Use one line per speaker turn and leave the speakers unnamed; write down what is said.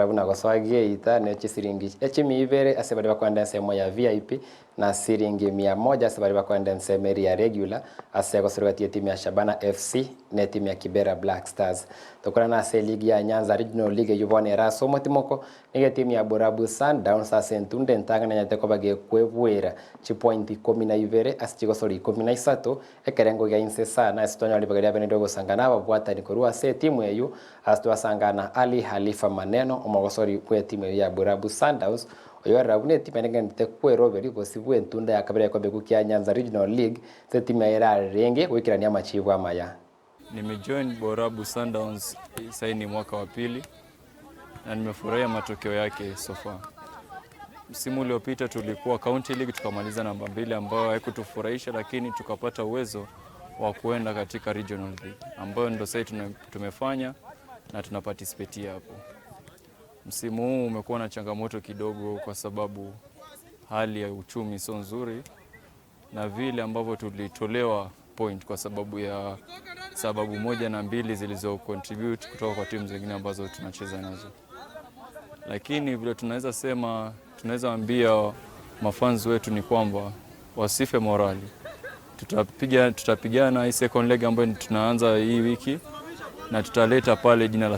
rabuna goswagie ita ne siringi echimibere ase bari bakwenda nsemo ya VIP na siringi 100 ase bari bakwenda nsemo ya regular ase gosorwatie timu ya Shabana FC ne timu ya Kibera Black Stars tokorana ase ligi ya Nyanza Regional League yubone raso motimoko nige timu ya Borabu Sundowns ase ntunde ntangana nyate ko bage kwebwera chi point 12 ase chigosori 13 ekerengo ya insesa na estonyo libagaria bene dogo sangana babwata ni korua ase timu eyu ase twasangana Ali Halifa Maneno omogosori kwe timu ya Borabu Sundowns oyo rabune timu nengente kweroberi gosibwe ntunda ya kabere ko begu kya Nyanza Regional League se timu ya renge wikirania machibwa maya.
Nimejoin Borabu Sundowns sasa ni mwaka wa pili na nimefurahia matokeo yake so far. Msimu uliopita tulikuwa County League tukamaliza namba 2 ambayo haikutufurahisha, lakini tukapata uwezo wa kuenda katika Regional League ambayo ndio sasa tumefanya na tuna participate hapo. Msimu huu umekuwa na changamoto kidogo kwa sababu hali ya uchumi sio nzuri na vile ambavyo tulitolewa point kwa sababu ya sababu moja na mbili zilizo contribute kutoka kwa timu zingine ambazo tunacheza nazo. Lakini vile tunaweza ambia mafans wetu ni kwamba wasife morali. Tutapigana hii second leg ambayo tunaanza hii wiki na tutaleta pale jina la